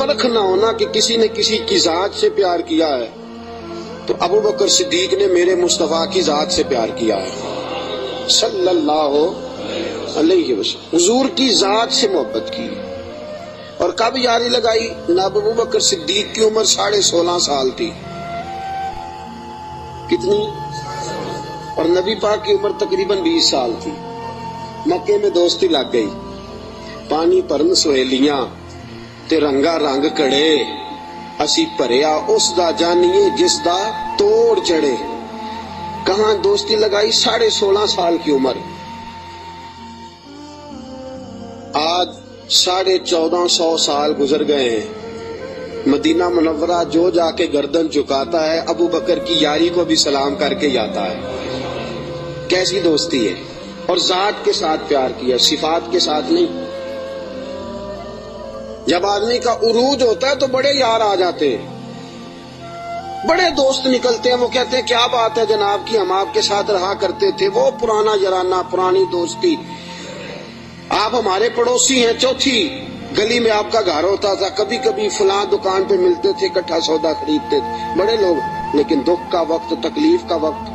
پرکھ نہ ہونا کہ کسی نے کسی کی ذات سے پیار کیا ہے تو ابو بکر صدیق نے میرے مصطفیٰ کی ذات سے پیار کیا ہے صلی اللہ علیہ وسلم، حضور کی ذات سے محبت کی۔ اور کب یاری لگائی؟ جناب ابو بکر صدیق کی عمر 16.5 سال تھی۔ کتنی؟ اور نبی پاک کی عمر تقریباً 20 سال تھی۔ مکے میں دوستی لگ گئی، پانی پرن سہیلیاں تے رنگا رنگ کڑے، اسی پریا اس دا جانیے جس دا توڑ چڑھے۔ کہاں دوستی لگائی؟ 16.5 سال کی عمر۔ آج 1450 سال گزر گئے ہیں، مدینہ منورہ جو جا کے گردن چکاتا ہے ابو بکر کی یاری کو بھی سلام کر کے جاتا ہے۔ کیسی دوستی ہے! اور ذات کے ساتھ پیار کیا، صفات کے ساتھ نہیں۔ جب آدمی کا عروج ہوتا ہے تو بڑے یار آ جاتے ہیں، بڑے دوست نکلتے ہیں، وہ کہتے ہیں کیا بات ہے جناب کی، ہم آپ کے ساتھ رہا کرتے تھے، وہ پرانا یارانہ، پرانی دوستی، آپ ہمارے پڑوسی ہیں، چوتھی گلی میں آپ کا گھر ہوتا تھا، کبھی کبھی فلاں دکان پہ ملتے تھے، اکٹھا سودا خریدتے تھے، بڑے لوگ۔ لیکن دکھ کا وقت، تکلیف کا وقت،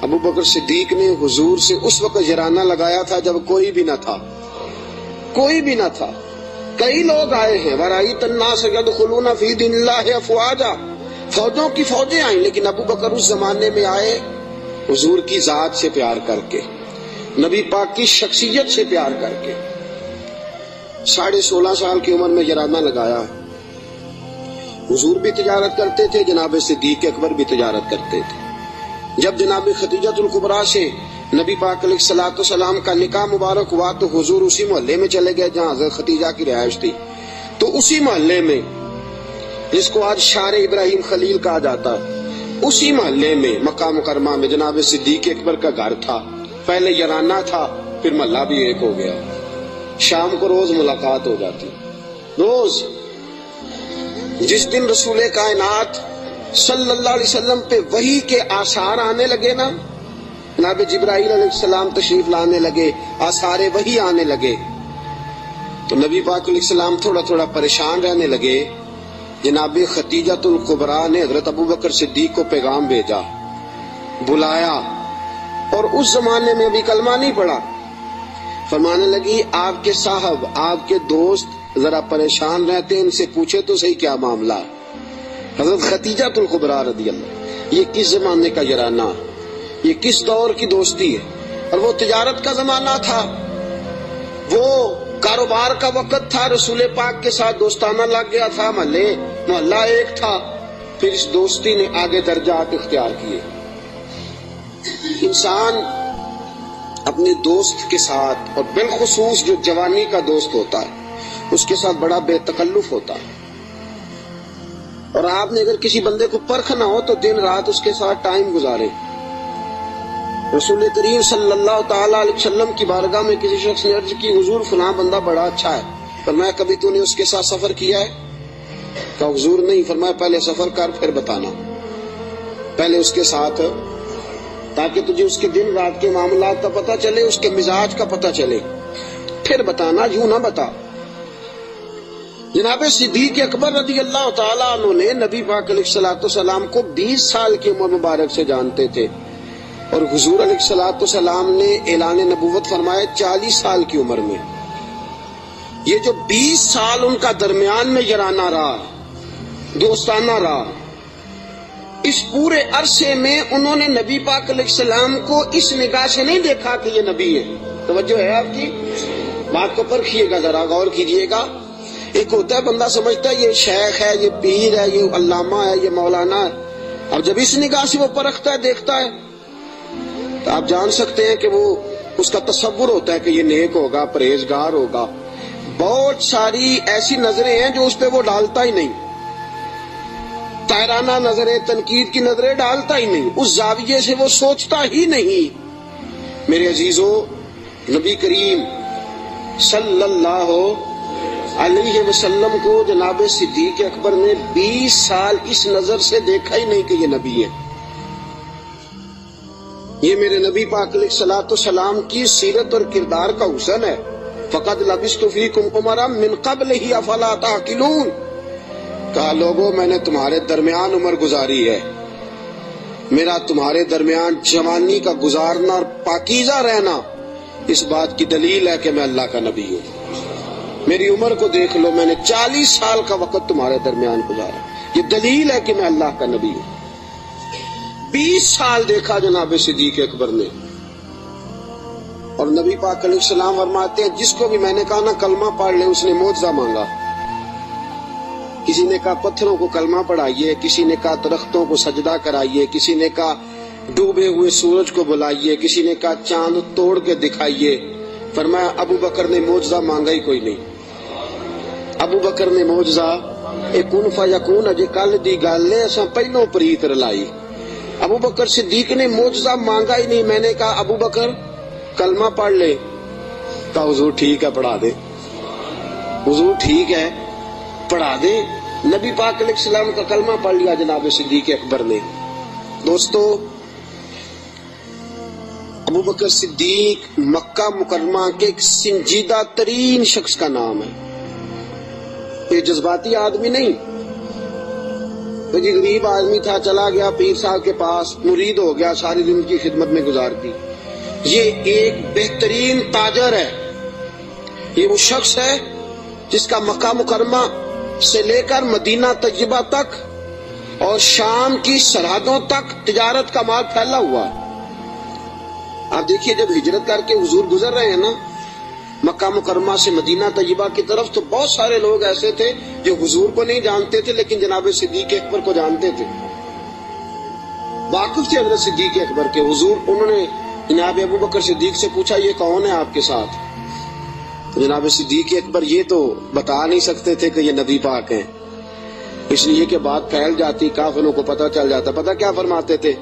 ابو بکر صدیق نے حضور سے اس وقت یارانہ لگایا تھا جب کوئی بھی نہ تھا، کوئی بھی نہ تھا۔ کئی لوگ آئے ہیں، وَرَأَيْتَ النَّاسَ يَدْخُلُونَ فِي دِينِ اللَّهِ أَفْوَاجًا، فوجوں کی فوجیں آئیں، لیکن ابو بکر اس زمانے میں آئے حضور کی ذات سے پیار کر کے، نبی پاک کی شخصیت سے پیار کر کے۔ 16.5 سال کی عمر میں یارانہ لگایا۔ حضور بھی تجارت کرتے تھے، جناب صدیق اکبر بھی تجارت کرتے تھے۔ جب جناب خدیجہ الکبریٰ سے نبی پاک علیہ الصلوۃ والسلام کا نکاح مبارک ہوا تو حضور اسی محلے میں چلے گئے جہاں حضرت خدیجہ کی رہائش تھی، تو اسی محلے میں جس کو آج شار ابراہیم خلیل کہا جاتا ہے، اسی محلے میں مکہ مکرمہ میں جناب صدیق اکبر کا گھر تھا۔ پہلے یارانہ تھا، پھر محلہ بھی ایک ہو گیا، شام کو روز ملاقات ہو جاتی، روز۔ جس دن رسول کائنات صلی اللہ علیہ وسلم پہ وحی کے آثار آنے لگے نا، جناب جبرائیل علیہ السلام تشریف لانے لگے، آثار وحی آنے لگے، تو نبی پاک علیہ السلام تھوڑا تھوڑا پریشان رہنے لگے۔ جناب خدیجہ الکبریٰ نے حضرت ابو بکر صدیق کو پیغام بھیجا، بلایا، اور اس زمانے میں ابھی کلمہ نہیں پڑا۔ فرمانے لگی آپ کے صاحب، آپ کے دوست ذرا پریشان رہتے ہیں، ان سے پوچھے تو صحیح کیا معاملہ۔ حضرت خدیجہ الکبریٰ رضی اللہ، یہ کس زمانے کا یارانہ، یہ کس دور کی دوستی ہے؟ اور وہ تجارت کا زمانہ تھا، وہ کاروبار کا وقت تھا، رسول پاک کے ساتھ دوستانہ لگ گیا تھا، محلہ ایک تھا۔ پھر اس دوستی نے آگے درجات اختیار کیے۔ انسان اپنے دوست کے ساتھ، اور بالخصوص جو جوانی کا دوست ہوتا ہے، اس کے ساتھ بڑا بے تکلف ہوتا ہے۔ اور آپ نے اگر کسی بندے کو پرکھنا ہو تو دن رات اس کے ساتھ ٹائم گزارے۔ رسول کریم صلی اللہ تعالیٰ علیہ وسلم کی بارگاہ میں کسی شخص نے عرض کی حضور فلاں بندہ بڑا اچھا ہے، فرمایا کبھی تو نے اس کے ساتھ سفر کیا ہے؟ کہا حضور نہیں۔ فرمایا پہلے سفر کر پھر بتانا، پہلے اس کے ساتھ، تاکہ تجھے اس کے دن رات کے معاملات کا پتہ چلے، اس کے مزاج کا پتہ چلے، پھر بتانا، یوں نہ بتا۔ جناب صدیق اکبر رضی اللہ تعالیٰ عنہ نے نبی پاک علیہ الصلوۃ والسلام کو 20 سال کی عمر مبارک سے جانتے تھے، اور حضور علیہ الصلوۃ والسلام نے اعلان نبوت فرمایا 40 سال کی عمر میں۔ یہ جو 20 سال ان کا درمیان میں یارانہ رہا، دوستانہ رہا، اس پورے عرصے میں انہوں نے نبی پاک علیہ السلام کو اس نگاہ سے نہیں دیکھا کہ یہ نبی ہے۔ توجہ ہے آپ کی؟ بات کو پرکھیے گا، ذرا غور کیجئے گا۔ ایک ہوتا ہے بندہ سمجھتا ہے یہ شیخ ہے، یہ پیر ہے، یہ علامہ ہے، یہ مولانا ہے، اب جب اس نگاہ سے وہ پرکھتا ہے، دیکھتا ہے، تو آپ جان سکتے ہیں کہ وہ اس کا تصور ہوتا ہے کہ یہ نیک ہوگا، پرہیزگار ہوگا۔ بہت ساری ایسی نظریں ہیں جو اس پہ وہ ڈالتا ہی نہیں، تائرانہ نظریں، تنقید کی نظریں ڈالتا ہی نہیں، اس زاویے سے وہ سوچتا ہی نہیں۔ میرے عزیزو، نبی کریم صلی اللہ علیہ وسلم کو جناب صدیق اکبر نے 20 سال اس نظر سے دیکھا ہی نہیں کہ یہ نبی ہے۔ یہ میرے نبی پاک علیہ الصلوۃ والسلام کی سیرت اور کردار کا حسن ہے۔ فقد لبثت فیکم عمرا من قبلہ افلا تعقلون، کہا لوگوں میں نے تمہارے درمیان عمر گزاری ہے، میرا تمہارے درمیان جوانی کا گزارنا اور پاکیزہ رہنا اس بات کی دلیل ہے کہ میں اللہ کا نبی ہوں۔ میری عمر کو دیکھ لو، میں نے 40 سال کا وقت تمہارے درمیان گزارا، یہ دلیل ہے کہ میں اللہ کا نبی ہوں۔ 20 سال دیکھا جناب صدیق اکبر نے، اور نبی پاک علیہ السلام فرماتے ہیں جس کو بھی میں نے کہا نا کلمہ پڑھ لے، اس نے معجزہ مانگا۔ کسی نے کہا پتھروں کو کلمہ پڑھائیے، کسی نے کہا درختوں کو سجدہ کرائیے، کسی نے کہا ڈوبے ہوئے سورج کو بلائیے، کسی نے کہا چاند توڑ کے دکھائیے۔ فرمایا ابو بکر نے معجزہ مانگا ہی کوئی نہیں۔ ابو بکر نے معجزہ اے کن فیکون اجے کل دی گل ہے، اساں پہلوں پریت رلائی۔ ابو بکر صدیق نے معجزہ مانگا ہی نہیں۔ میں نے کہا ابو بکر کلمہ پڑھ لے، کہا حضور ٹھیک ہے پڑھا دے، حضور ٹھیک ہے پڑھا دے۔ نبی پاک علیہ السلام کا کلمہ پڑھ لیا جناب صدیق اکبر نے۔ دوستو ابو بکر صدیق مکہ مکرمہ کے ایک سنجیدہ ترین شخص کا نام ہے۔ یہ جذباتی آدمی نہیں، یہ غریب آدمی تھا، چلا گیا پیر صاحب کے پاس، مرید ہو گیا، ساری دن کی خدمت میں گزار دی۔ یہ ایک بہترین تاجر ہے، یہ وہ شخص ہے جس کا مکہ مکرمہ سے لے کر مدینہ طیبہ تک اور شام کی سرحدوں تک تجارت کا مال پھیلا ہوا ہے۔ آپ دیکھیے جب ہجرت کر کے حضور گزر رہے ہیں نا مکہ مکرمہ سے مدینہ طیبہ کی طرف، تو بہت سارے لوگ ایسے تھے جو حضور کو نہیں جانتے تھے لیکن جناب صدیق اکبر کو جانتے تھے، واقف تھے حضرت صدیق اکبر کے۔ حضور انہوں نے جناب ابو بکر صدیق سے پوچھا یہ کون ہے آپ کے ساتھ؟ تو جناب صدیق اکبر یہ تو بتا نہیں سکتے تھے کہ یہ نبی پاک ہیں، اس لیے کہ بات پھیل جاتی، کافروں کو پتہ چل جاتا۔ پتہ کیا فرماتے تھے؟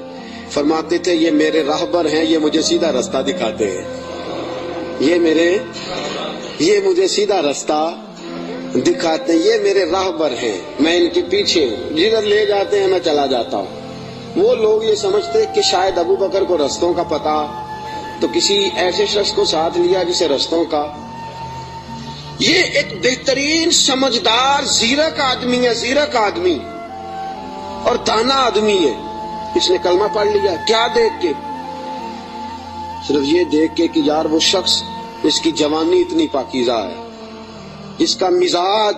فرماتے تھے یہ میرے راہبر ہیں، یہ مجھے سیدھا رستہ دکھاتے ہیں، یہ مجھے سیدھا رستہ دکھاتے ہیں، یہ میرے راہبر ہیں، میں ان کے پیچھے ہوں، جدھر لے جاتے ہیں میں چلا جاتا ہوں۔ وہ لوگ یہ سمجھتے کہ شاید ابو بکر کو رستوں کا پتہ، تو کسی ایسے شخص کو ساتھ لیا جسے رستوں کا۔ یہ ایک بہترین سمجھدار زیرک آدمی ہے، زیرک آدمی اور دانا آدمی ہے۔ اس نے کلمہ پڑھ لیا، کیا دیکھ کے؟ صرف یہ دیکھ کے کہ یار وہ شخص اس کی جوانی اتنی پاکیزہ ہے، اس کا مزاج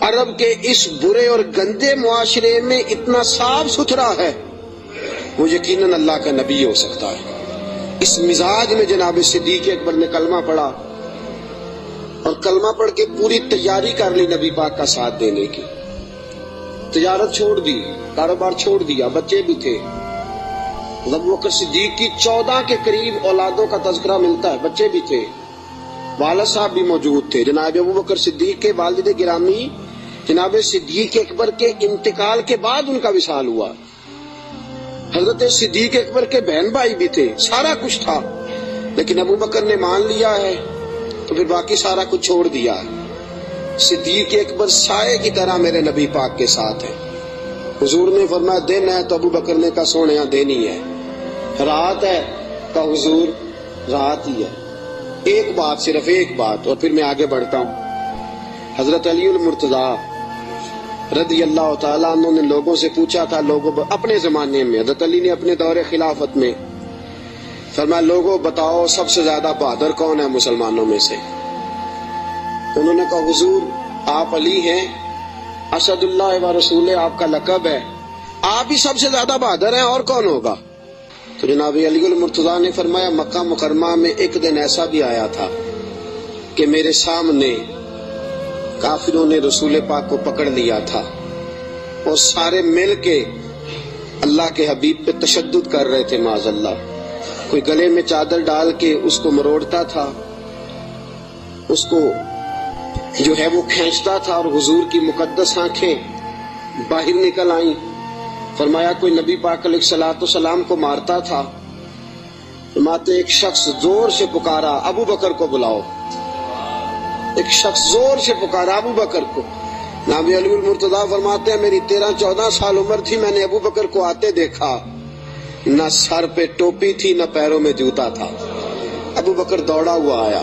عرب کے اس برے اور گندے معاشرے میں اتنا صاف ستھرا ہے، وہ یقیناً اللہ کا نبی ہو سکتا ہے۔ اس مزاج میں جناب صدیق اکبر نے کلمہ پڑھا، اور کلمہ پڑھ کے پوری تیاری کر لی نبی پاک کا ساتھ دینے کی۔ تجارت چھوڑ دی، کاروبار چھوڑ دیا، بچے بھی تھے۔ ابو بکر صدیق کی 14 کے قریب اولادوں کا تذکرہ ملتا ہے، بچے بھی تھے، والد صاحب بھی موجود تھے۔ جناب ابو بکر صدیق کے والد گرامی جناب صدیق اکبر کے انتقال کے بعد ان کا وصال ہوا۔ حضرت صدیق اکبر کے بہن بھائی بھی تھے، سارا کچھ تھا، لیکن ابو بکر نے مان لیا ہے تو پھر باقی سارا کچھ چھوڑ دیا ہے۔ صدیق اکبر سائے کی طرح میرے نبی پاک کے ساتھ ہے۔ حضور نے فرمایا دن ہے تو ابو بکر نے کہا سونے دینی ہے، رات ہے کہا حضور رات ہی ہے۔ ایک بات، صرف ایک بات، اور پھر میں آگے بڑھتا ہوں۔ حضرت علی المرتضیٰ رضی اللہ تعالیٰ عنہ نے لوگوں سے پوچھا تھا، لوگوں اپنے زمانے میں حضرت علی نے اپنے دور خلافت میں فرمایا لوگوں بتاؤ سب سے زیادہ بہادر کون ہے مسلمانوں میں سے؟ انہوں نے کہا حضور آپ علی ہیں، اسد اللہ و رسول آپ کا لقب ہے، آپ ہی سب سے زیادہ بہادر ہیں، اور کون ہوگا؟ تو جناب علی المرتضیٰ نے فرمایا مکہ مکرمہ میں ایک دن ایسا بھی آیا تھا کہ میرے سامنے کافروں نے رسول پاک کو پکڑ لیا تھا اور سارے مل کے اللہ کے حبیب پہ تشدد کر رہے تھے، معاذ اللہ۔ کوئی گلے میں چادر ڈال کے اس کو مروڑتا تھا، اس کو جو ہے وہ کھینچتا تھا، اور حضور کی مقدس آنکھیں باہر نکل آئیں۔ فرمایا کوئی نبی پاک علیہ الصلوۃ والسلام کو مارتا تھا، فرماتے ایک شخص زور سے پکارا ابو بکر کو بلاؤ، ایک شخص زور سے پکارا ابو بکر کو۔ نبی علی المرتضیٰ فرماتے ہیں میری 13-14 سال عمر تھی، میں نے ابو بکر کو آتے دیکھا، نہ سر پہ ٹوپی تھی نہ پیروں میں جوتا تھا۔ ابو بکر دوڑا ہوا آیا،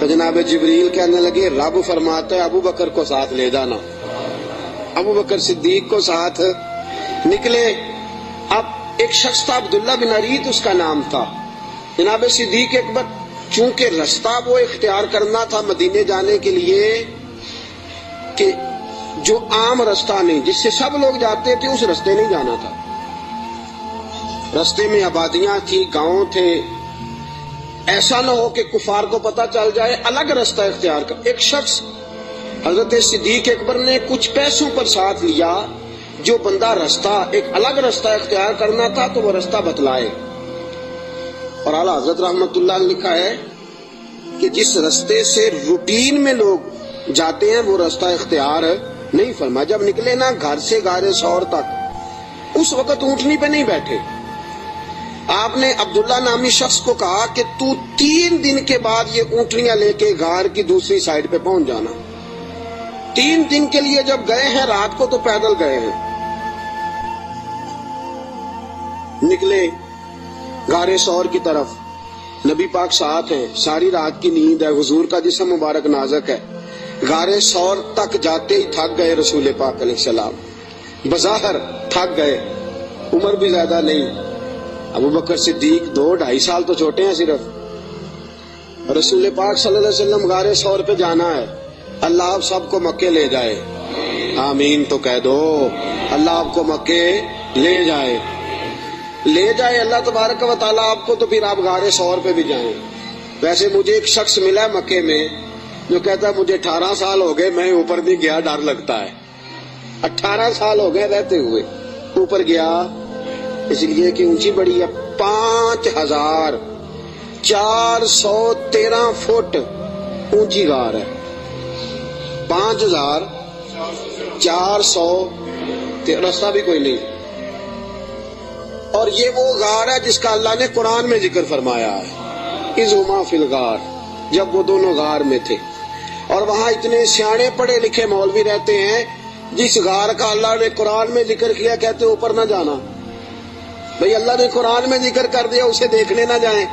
تو جناب جبریل کہنے لگے رب فرماتا ہے ابو بکر کو ساتھ لے جانا. ابو بکر صدیق کو ساتھ نکلے. اب ایک شخص تھا عبداللہ بن عریت اس کا نام تھا. جناب صدیق اکبر چونکہ رستہ وہ اختیار کرنا تھا مدینے جانے کے لیے کہ جو عام رستہ نہیں جس سے سب لوگ جاتے تھے اس رستے نہیں جانا تھا. رستے میں آبادیاں تھی، گاؤں تھے، ایسا نہ ہو کہ کفار کو پتہ چل جائے، الگ رستہ اختیار کر. ایک شخص حضرت صدیق اکبر نے کچھ پیسوں پر ساتھ لیا، جو بندہ رستہ ایک الگ رستہ اختیار کرنا تھا تو وہ رستہ بتلائے. اور اعلیٰ حضرت رحمت اللہ نے لکھا ہے کہ جس رستے سے روٹین میں لوگ جاتے ہیں وہ رستہ اختیار نہیں فرما. جب نکلے نا گھر سے غار ثور تک، اس وقت اونٹنی پہ نہیں بیٹھے. آپ نے عبداللہ نامی شخص کو کہا کہ تو 3 دن کے بعد یہ اونٹنیاں لے کے غار کی دوسری سائڈ پہ پہنچ جانا. 3 دن کے لیے جب گئے ہیں، رات کو تو پیدل گئے ہیں. نکلے غار ثور کی طرف، نبی پاک ساتھ ہیں، ساری رات کی نیند ہے، حضور کا جسم مبارک نازک ہے. غار ثور تک جاتے ہی تھک گئے رسول پاک علیہ السلام، بظاہر تھک گئے. عمر بھی زیادہ نہیں، ابو بکر صدیق 2-2.5 سال تو چھوٹے ہیں صرف. رسول پاک صلی اللہ علیہ وسلم غار ثور پہ جانا ہے. اللہ آپ سب کو مکے لے جائے، آمین تو کہہ دو. اللہ آپ کو مکے لے جائے، لے جائے اللہ تبارک و تعالیٰ آپ کو، تو پھر آپ غار ثور پہ بھی جائیں. ویسے مجھے ایک شخص ملا ہے مکے میں جو کہتا ہے مجھے 18 سال ہو گئے میں اوپر نہیں گیا، ڈر لگتا ہے. 18 سال ہو گئے رہتے ہوئے اوپر گیا اس لیے کہ اونچی بڑی ہے. 5413 فٹ اونچی غار ہے. 5400 رستہ بھی کوئی نہیں. اور یہ وہ غار ہے جس کا اللہ نے قرآن میں ذکر فرمایا ہے، اذ ہما فی الغار، جب وہ دونوں غار میں تھے. اور وہاں اتنے سیانے پڑھے لکھے مولوی رہتے ہیں، جس غار کا اللہ نے قرآن میں ذکر کیا کہتے اوپر نہ جانا. بھئی اللہ نے قرآن میں ذکر کر دیا، اسے دیکھنے نہ جائیں،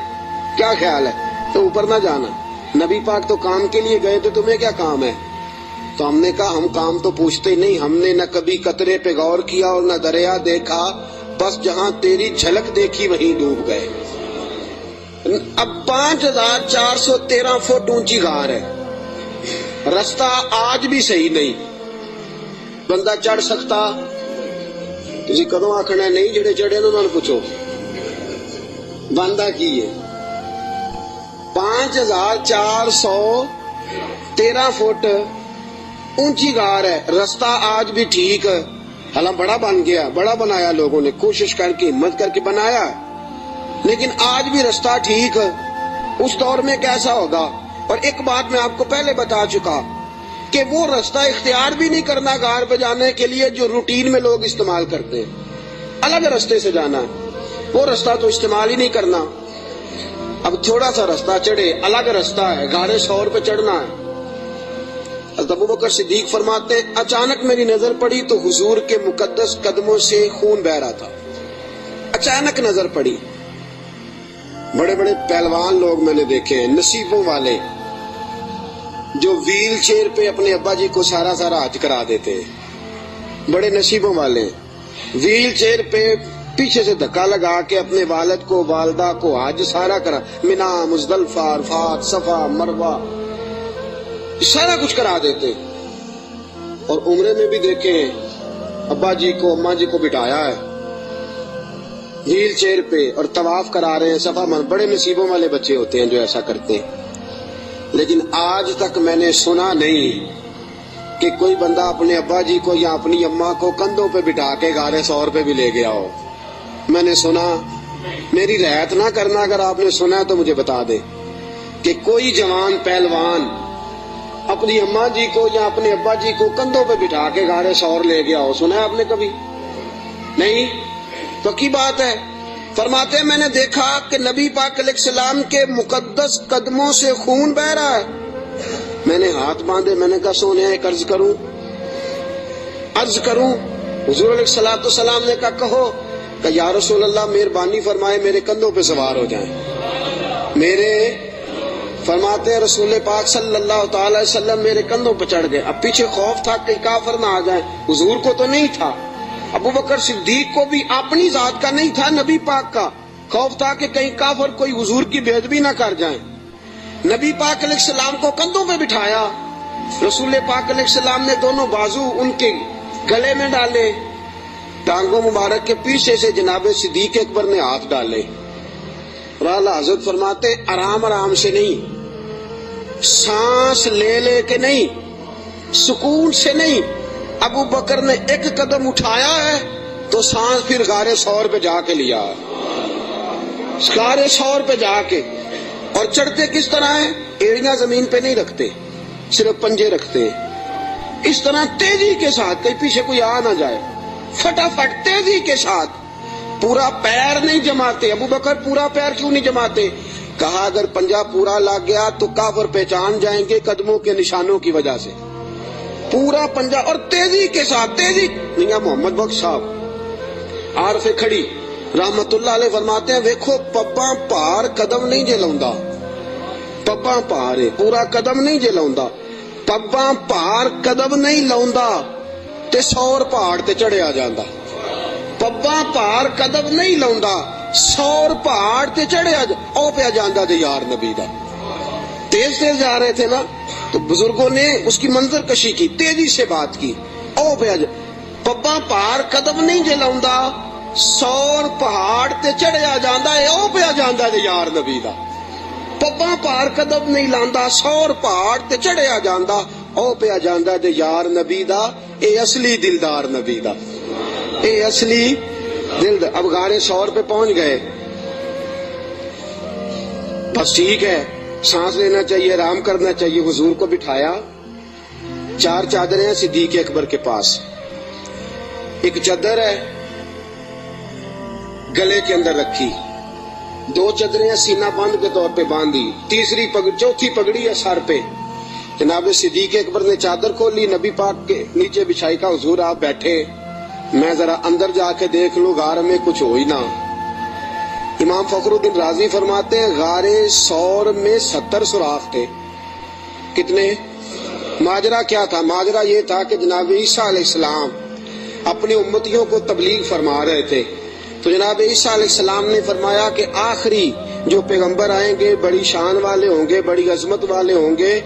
کیا خیال ہے؟ تو اوپر نہ جانا. نبی پاک تو کام کے لیے گئے تو تمہیں کیا کام ہے؟ تو ہم نے کہا ہم کام تو پوچھتے نہیں، ہم نے نہ کبھی قطرے پہ غور کیا اور نہ دریا دیکھا، بس جہاں تیری جھلک دیکھی وہیں ڈوب گئے. اب 5413 فٹ اونچی غار ہے. رستہ آج بھی صحیح نہیں، بندہ چڑھ سکتا؟ تسی کدوں آکھنا نہیں، جڑے چڑھے انہوں نے پوچھو بندہ کی ہے. 5413 فٹ اونچی غار ہے. رستہ آج بھی ٹھیک، حالانکہ بڑا بن گیا، بڑا بنایا لوگوں نے، کوشش کر کے ہمت کر کے بنایا، لیکن آج بھی رستہ ٹھیک. اس دور میں کیسا ہوگا؟ اور ایک بات میں آپ کو پہلے بتا چکا کہ وہ رستہ اختیار بھی نہیں کرنا غار پہ جانے کے لیے جو روٹین میں لوگ استعمال کرتے ہیں. الگ رستے سے جانا ہے، وہ رستہ تو استعمال ہی نہیں کرنا. اب تھوڑا سا رستہ چڑھے، الگ رستہ ہے، غار ثور پہ چڑھنا ہے. حضرت ابو بکر صدیق فرماتے ہیں اچانک میری نظر پڑی تو حضور کے مقدس قدموں سے خون بہ رہا تھا. اچانک نظر پڑی. بڑے بڑے پہلوان لوگ میں نے دیکھے ہیں، نصیبوں والے، جو ویل چیئر پہ اپنے ابا جی کو سارا حج کرا دیتے ہیں. بڑے نصیبوں والے ویل چیئر پہ پیچھے سے دھکا لگا کے اپنے والد کو والدہ کو حج سارا کرا، منا، مزدلفہ، عرفات، صفا، مروہ، سارا کچھ کرا دیتے. اور عمرے میں بھی دیکھیں ابا جی کو اماں جی کو بٹھایا ہے ویل چیئر پہ اور طواف کرا رہے ہیں صفا. بڑے نصیبوں والے بچے ہوتے ہیں جو ایسا کرتے ہیں. لیکن آج تک میں نے سنا نہیں کہ کوئی بندہ اپنے ابا جی کو یا اپنی اماں کو کندھوں پہ بٹھا کے غار ثور پہ بھی لے گیا ہو. میں نے سنا، میری رعایت نہ کرنا اگر آپ نے سنا تو مجھے بتا دے کہ کوئی جوان پہلوان اپنی اماں جی کو یا اپنے ابا جی کو کندھوں پہ بٹھا کے غار ثور لے گیا ہو. سنا ہے آپ نے کبھی؟ نہیں. پکی بات ہے. فرماتے ہیں میں نے دیکھا کہ نبی پاک علیہ السلام کے مقدس قدموں سے خون بہ رہا ہے. میں نے ہاتھ باندھے، میں نے کہا سونے ایک عرض کروں. حضور علیہ السلام نے کہا کہو. کہ یا رسول اللہ مہربانی فرمائے میرے کندھوں پہ سوار ہو جائیں، میرے فرماتے ہیں رسول پاک صلی اللہ تعالی وسلم میرے کندھوں پہ چڑھ گئے. اب پیچھے خوف تھا کہ کافر نہ آ جائیں. حضور کو تو نہیں تھا, ابو بکر صدیق کو بھی اپنی ذات کا نہیں تھا, نبی پاک کا خوف تھا کہ کہیں کافر کوئی حضور کی بے ادبی نہ کر جائیں. نبی پاک علیہ السلام کو کندھوں پہ بٹھایا. رسول پاک علیہ السلام نے دونوں بازو ان کے گلے میں ڈالے, ٹانگوں مبارک کے پیچھے سے جناب صدیق اکبر نے ہاتھ ڈالے. اور اعلیٰ حضرت فرماتے آرام آرام سے نہیں, سانس لے لے کے نہیں, سکون سے نہیں. ابو بکر نے ایک قدم اٹھایا ہے تو سانس پھر غار ثور پہ جا کے لیا, غار ثور پہ جا کے. اور چڑھتے کس طرح ہیں؟ ایڑیاں زمین پہ نہیں رکھتے, صرف پنجے رکھتے ہیں. اس طرح تیزی کے ساتھ, کہیں پیچھے کوئی آ نہ جائے, فٹافٹ تیزی کے ساتھ. پورا پیر نہیں جماتے. ابو بکر پورا پیر کیوں نہیں جماتے؟ کہا اگر پنجہ پورا لگ گیا تو کافر پہچان جائیں گے قدموں کے نشانوں کی وجہ سے. پورا پنجہ اور تیزی کے ساتھ, تیزی. میاں محمد بخش صاحب عارف کھڑی رحمت اللہ علیہ فرماتے ہیں ویکھو پباں پار قدم نہیں جے لاؤندا, پباں پار ہے پورا قدم نہیں جے لاؤندا, پباں پار قدم نہیں لاؤندا تے سور پہاڑ تے چڑھیا جاندا. پباں پار قدم نہیں لاؤندا, سور پہاڑ تے چڑھیا او پیا جاندا تے یار نبی دا. تیز تیز جا رہے تھے نا, تو بزرگوں نے اس کی منظر کشی کی, تیزی سے بات کی. او پیا پباں پار قدم نہیں جے لاؤندا, سور پہاڑ تے چڑھیا جاندا ہے, او پیا جاندا تے یار نبی دا. پباں پار قدم نہیں لاندا, سور پہاڑ تے چڑھیا جاندا, او پیا جاندا تے یار نبی دا. اے اصلی دلدار نبی دا, اے اصلی دل. اب غار ثور پہ پہنچ گئے, بس ٹھیک ہے, سانس لینا چاہیے, آرام کرنا چاہیے. حضور کو بٹھایا, 4 چادریں ہیں صدیق اکبر کے پاس. ایک چادر ہے گلے کے اندر رکھی, 2 چادریں سینہ بند کے طور پہ باندھی, چوتھی پگڑی ہے سر پہ. جناب صدیق اکبر نے چادر کھولی, نبی پاک کے نیچے بچھائی. کا حضور آپ بیٹھے, میں ذرا اندر جا کے دیکھ لوں غار میں کچھ ہو ہی نہ. امام فخر الدین رازی فرماتے ہیں غار ثور میں 70 سوراخ تھے. کتنے؟ ماجرا کیا تھا؟ ماجرا یہ تھا کہ جناب عیسیٰ علیہ السلام اپنی امتیوں کو تبلیغ فرما رہے تھے. تو جناب عیسیٰ علیہ السلام نے فرمایا کہ آخری جو پیغمبر آئیں گے بڑی شان والے ہوں گے, بڑی عظمت والے ہوں گے,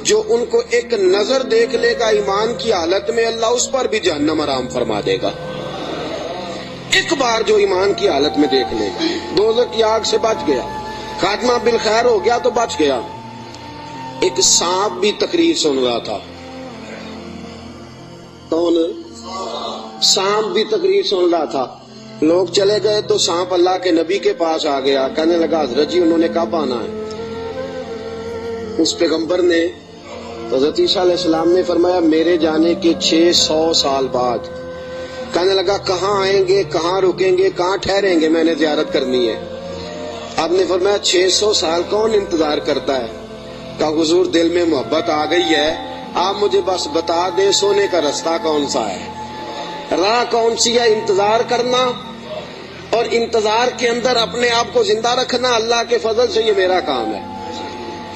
جو ان کو ایک نظر دیکھ لے گا ایمان کی حالت میں, اللہ اس پر بھی جہنم حرام فرما دے گا. ایک بار جو ایمان کی حالت میں دیکھ لے گا, دوزخ کی آگ سے بچ گیا, خاتمہ بالخیر ہو گیا تو بچ گیا. ایک سانپ بھی تقریر سن رہا تھا. کون؟ سانپ بھی تقریر سن رہا تھا. لوگ چلے گئے تو سانپ اللہ کے نبی کے پاس آ گیا, کہنے لگا حضرت جی انہوں نے کب آنا ہے؟ اس پیغمبر نے, حضرت عیسیٰ علیہ السلام نے فرمایا میرے جانے کے 600 سال بعد. کہنے لگا کہاں آئیں گے, کہاں رکیں گے, کہاں ٹھہریں گے, میں نے زیارت کرنی ہے. آپ نے فرمایا 600 سال کون انتظار کرتا ہے؟ کہا حضور دل میں محبت آ گئی ہے, آپ مجھے بس بتا دیں سونے کا رستہ کون سا ہے, راہ کون سی ہے. انتظار کرنا اور انتظار کے اندر اپنے آپ کو زندہ رکھنا اللہ کے فضل سے یہ میرا کام ہے,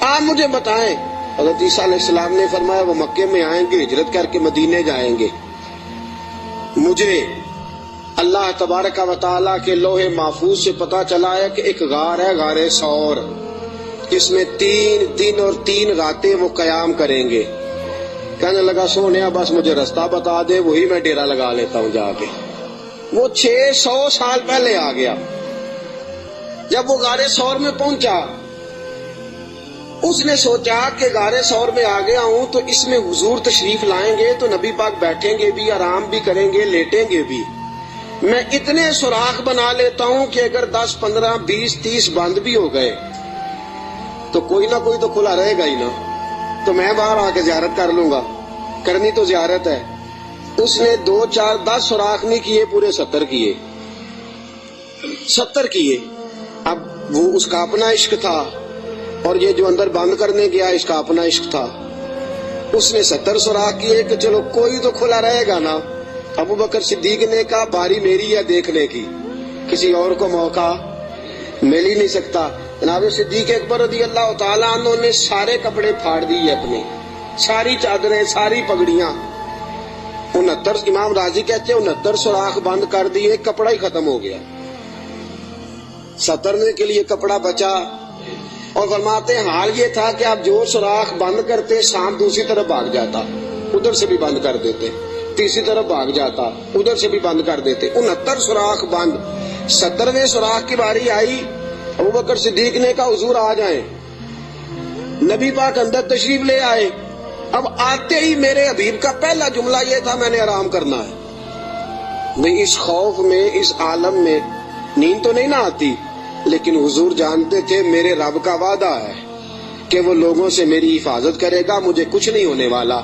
آپ مجھے بتائیں. حضرت عیسیٰ علیہ السلام نے فرمایا وہ مکے میں آئیں گے, ہجرت کر کے مدینے جائیں گے. مجھے اللہ تبارک و تعالیٰ کے لوح محفوظ سے پتا چلا ہے کہ ایک غار ہے, غار ثور, جس میں 3 دن اور 3 راتیں وہ قیام کریں گے. کہنے لگا سونیا بس مجھے رستہ بتا دے, وہی میں ڈیرا لگا لیتا ہوں جا کے. وہ 600 سال پہلے آ گیا. جب وہ غار ثور میں پہنچا, اس نے سوچا کہ غار ثور میں آ گیا ہوں تو اس میں حضور تشریف لائیں گے تو نبی پاک بیٹھیں گے بھی, آرام بھی کریں گے, لیٹیں گے بھی. میں اتنے سوراخ بنا لیتا ہوں کہ اگر 10 15 20 30 بند بھی ہو گئے تو کوئی نہ کوئی تو کھلا رہے گا ہی نا, تو میں باہر آ کے زیارت کر لوں گا, کرنی تو زیارت ہے. اس نے 2 4 10 سوراخ نہیں کیے, پورے 70 کیے, 70 کیے. اب وہ اس کا اپنا عشق تھا اور یہ جو اندر بند کرنے گیا اس کا اپنا عشق تھا. اس نے 70 سوراخ کیے کہ چلو کوئی تو کھلا رہے گا نا. ابو بکر صدیق نے کہا باری میری ہے دیکھنے کی, کسی اور کو موقع مل ہی نہیں سکتا. جناب صدیق اکبر رضی اللہ تعالیٰ عنہ نے سارے کپڑے پھاڑ دیے اپنے، ساری چادریں، ساری پگڑیاں، 69 امام راضی کہتے ہیں 69 سوراخ بند کر دیے، کپڑا ہی ختم ہو گیا، 70 کے لیے کپڑا بچا۔ اور فرماتے ہیں حال یہ تھا کہ آپ جو سوراخ بند کرتے سانپ دوسری طرف بھاگ جاتا، ادھر سے بھی بند کر دیتے، تیسری طرف بھاگ جاتا، ادھر سے بھی بند کر دیتے، 69 سوراخ بند۔ 70ویں سوراخ کی باری آئی، ابوبکر صدیق نے کہا حضور آ جائیں، نبی پاک اندر تشریف لے آئے۔ اب آتے ہی میرے حبیب کا پہلا جملہ یہ تھا میں نے آرام کرنا ہے۔ بھئی اس خوف میں، اس عالم میں نیند تو نہیں نہ آتی، لیکن حضور جانتے تھے میرے رب کا وعدہ ہے کہ وہ لوگوں سے میری حفاظت کرے گا، مجھے کچھ نہیں ہونے والا۔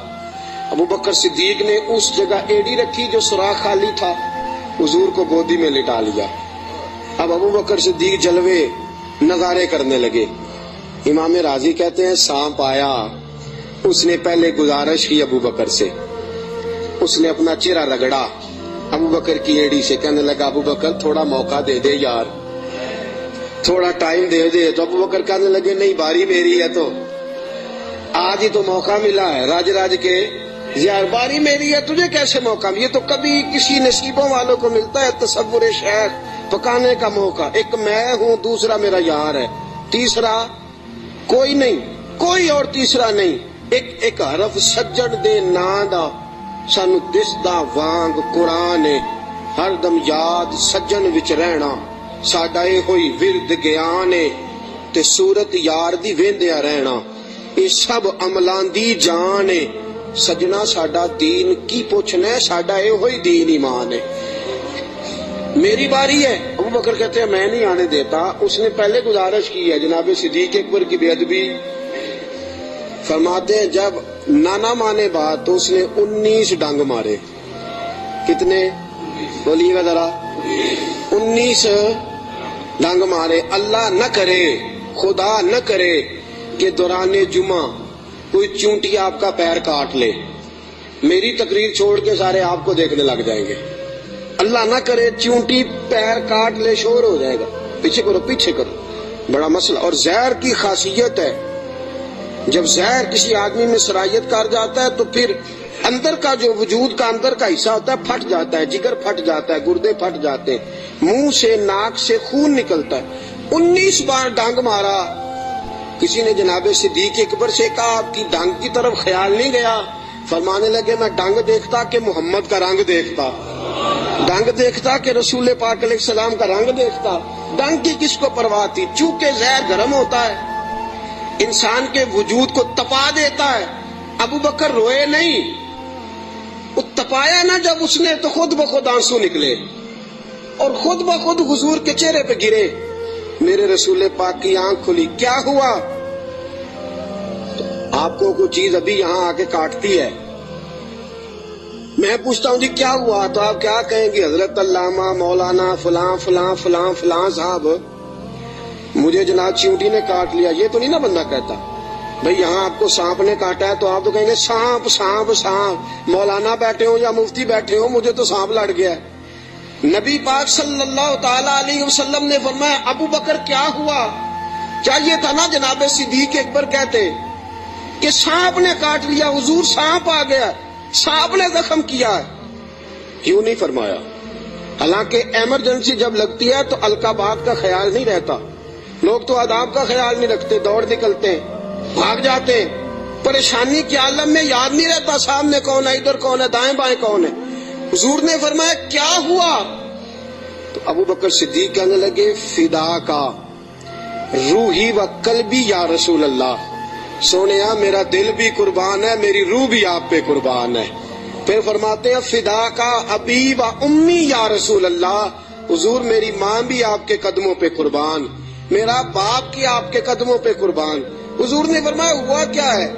ابوبکر صدیق نے اس جگہ ایڑی رکھی جو سوراخ خالی تھا، حضور کو گودی میں لٹا لیا۔ اب ابوبکر صدیق جلوے نظارے کرنے لگے۔ امام راضی کہتے ہیں سانپ آیا، اس نے پہلے گزارش کی ابوبکر سے، اس نے اپنا چہرہ رگڑا ابوبکر کی ایڑی سے، کہنے لگا ابوبکر تھوڑا موقع دے دے یار، تھوڑا ٹائم دے دے۔ تو ابوبکر کہنے لگے نہیں باری میری ہے، تو آج ہی تو موقع ملا ہے، راج راج کے یار باری میری ہے، تجھے کیسے موقع؟ یہ تو کبھی کسی نصیبوں والوں کو ملتا ہے تصور شیخ پکانے کا موقع۔ ایک میں ہوں، دوسرا میرا یار ہے، تیسرا کوئی نہیں، کوئی اور تیسرا نہیں۔ ایک حرف سجن دے ناں دا سانو دسدا وانگ قرآن، ہر دم یاد سجن وچ رہنا ساڈا اے ہوئی ورد گیان، تے صورت یار دی ویندیا رہنا اے سب عملاں دی جان۔ سجنا ساڈا دین کی پوچھنا ہے، ساڈا اے ہوئی دین ایمان ہے۔ میری باری ہے، ابوبکر کہتے ہیں میں نہیں آنے دیتا۔ اس نے پہلے گزارش کی ہے، جناب صدیق اکبر کی بے ادبی۔ فرماتے ہیں جب نانا مانے بات تو اس نے 19 ڈنگ مارے۔ کتنے بولیے گا ذرا؟ 19 ڈنگ مارے۔ اللہ نہ کرے، خدا نہ کرے کہ دوران جمعہ کوئی چونٹی آپ کا پیر کاٹ لے، میری تقریر چھوڑ کے سارے آپ کو دیکھنے لگ جائیں گے۔ اللہ نہ کرے چونٹی پیر کاٹ لے، شور ہو جائے گا، پیچھے کرو پیچھے کرو، بڑا مسئلہ۔ اور زہر کی خاصیت ہے، جب زہر کسی آدمی میں سرایت کر جاتا ہے تو پھر اندر کا جو وجود کا اندر کا حصہ ہوتا ہے پھٹ جاتا ہے، جگر پھٹ جاتا ہے، گردے پھٹ جاتے ہیں، منہ سے ناک سے خون نکلتا ہے۔ 19 بار ڈانگ مارا۔ کسی نے جناب صدیق اکبر سے کہا آپ کی ڈانگ کی طرف خیال نہیں گیا؟ فرمانے لگے میں ڈانگ دیکھتا کہ محمد کا رنگ دیکھتا، ڈانگ دیکھتا کہ رسول پاک علیہ السلام کا رنگ دیکھتا۔ ڈانگ کی کس کو پرواہ تھی؟ چونکہ زہر گرم ہوتا ہے، انسان کے وجود کو تپا دیتا ہے۔ ابوبکر روئے نہیں، وہ تپایا نا جب اس نے تو خود بخود آنسو نکلے اور خود بخود حضور کے چہرے پہ گرے۔ میرے رسول پاک کی آنکھ کھلی، کیا ہوا؟ آپ کو کوئی چیز ابھی یہاں آ کے کاٹتی ہے، میں پوچھتا ہوں جی کیا ہوا تو آپ کیا کہیں گے؟ حضرت علامہ مولانا فلاں فلاں فلاں فلاں صاحب مجھے جناب چیونٹی نے کاٹ لیا، یہ تو نہیں نا بندہ کہتا۔ بھئی یہاں آپ کو سانپ نے کاٹا ہے تو آپ تو کہیں گے سانپ سانپ سانپ، مولانا بیٹھے ہوں یا مفتی بیٹھے ہوں مجھے تو سانپ لڑ گیا ہے۔ نبی پاک صلی اللہ تعالیٰ علیہ وسلم نے فرمایا ابو بکر کیا ہوا؟ چاہیے تھا نا جناب صدیق اکبر کہتے کہ سانپ نے کاٹ لیا، حضور سانپ آ گیا، سانپ نے زخم کیا ہے، کیوں نہیں فرمایا؟ حالانکہ ایمرجنسی جب لگتی ہے تو القابات کا خیال نہیں رہتا، لوگ تو آداب کا خیال نہیں رکھتے، دوڑ نکلتے ہیں، بھاگ جاتے ہیں، پریشانی کے عالم میں یاد نہیں رہتا سامنے کون ہے، ادھر کون ہے، دائیں بائیں کون ہے۔ حضور نے فرمایا کیا ہوا؟ تو ابو بکر صدیق کہنے لگے فدا کا روحی و قلبی یا رسول اللہ، سونیا میرا دل بھی قربان ہے، میری روح بھی آپ پہ قربان ہے۔ پھر فرماتے ہیں فدا کا ابی و امی یا رسول اللہ، حضور میری ماں بھی آپ کے قدموں پہ قربان، میرا باپ بھی آپ کے قدموں پہ قربان۔ حضور نے فرمایا ہوا کیا ہے؟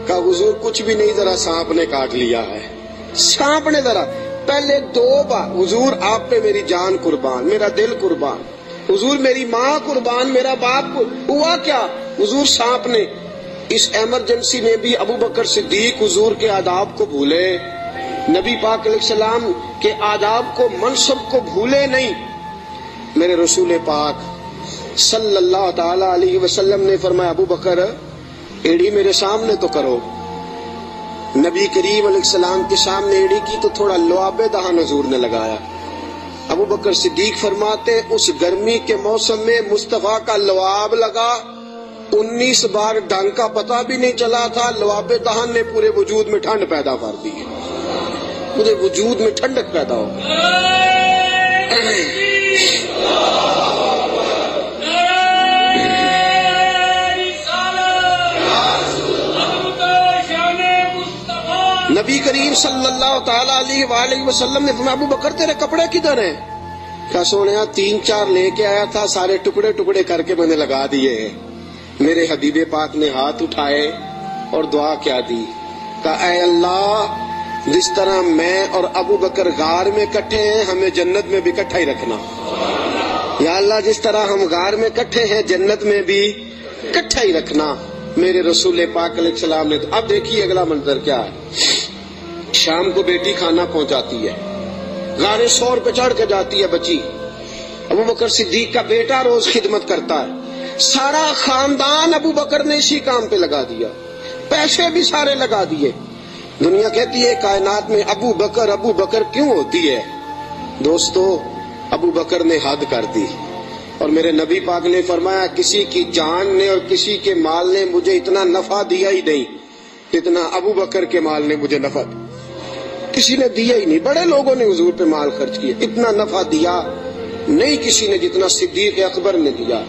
کہا حضور کچھ بھی نہیں، ذرا سانپ نے کاٹ لیا ہے، سانپ نے ذرا پہلے 2 بار حضور آپ پہ میری جان قربان، میرا دل قربان، حضور میری ماں قربان، میرا باپ ہوا کیا؟ حضور سانپ نے۔ اس ایمرجنسی میں بھی ابو بکر صدیق حضور کے آداب کو بھولے، نبی پاک علیہ السلام کے آداب کو، منصب کو بھولے نہیں۔ میرے رسول پاک صلی اللہ تعالی علیہ وسلم نے فرمایا ابو بکر ایڑی میرے سامنے تو کرو. نبی کریم علیہ السلام کے سامنے ایڑی کی تو تھوڑا لعاب دہن حضور نے لگایا. ابو بکر صدیق فرماتے اس گرمی کے موسم میں مصطفیٰ کا لعاب لگا 19 بار ڈنگ کا پتہ بھی نہیں چلا تھا. لعاب دہن نے پورے وجود میں ٹھنڈ پیدا کر دی, پورے وجود میں ٹھنڈک پیدا ہو گئی. نبی کریم صلی اللہ تعالی علیہ وآلہ وسلم نے فرمایا ابو بکر تیرے کپڑے کدھر ہیں؟ کہا سونیا 3-4 لے کے آیا تھا, سارے ٹکڑے ٹکڑے کر کے میں نے لگا دیے ہیں. میرے حبیب پاک نے ہاتھ اٹھائے اور دعا کیا دی, کہا اے اللہ جس طرح میں اور ابو بکر غار میں کٹھے ہیں ہمیں جنت میں بھی کٹھا ہی رکھنا. یا اللہ جس طرح ہم غار میں کٹھے ہیں جنت میں بھی کٹھا ہی رکھنا. میرے رسول پاک علیہ السلام نے. اب دیکھیے اگلا منظر کیا ہے. شام کو بیٹی کھانا پہنچاتی ہے, غار سور پہ چڑھ کے جاتی ہے بچی. ابو بکر صدیق کا بیٹا روز خدمت کرتا ہے. سارا خاندان ابو بکر نے اسی کام پہ لگا دیا, پیسے بھی سارے لگا دیے. دنیا کہتی ہے کائنات میں ابو بکر کیوں ہوتی ہے؟ دوستو ابو بکر نے حد کر دی. اور میرے نبی پاک نے فرمایا کسی کی جان نے اور کسی کے مال نے مجھے اتنا نفع دیا ہی نہیں جتنا ابو بکر کے مال نے مجھے نفع دیا. کسی نے دیا ہی نہیں. بڑے لوگوں نے حضور پہ مال خرچ کیا, اتنا نفع دیا نہیں کسی نے جتنا صدیق اکبر نے دیا.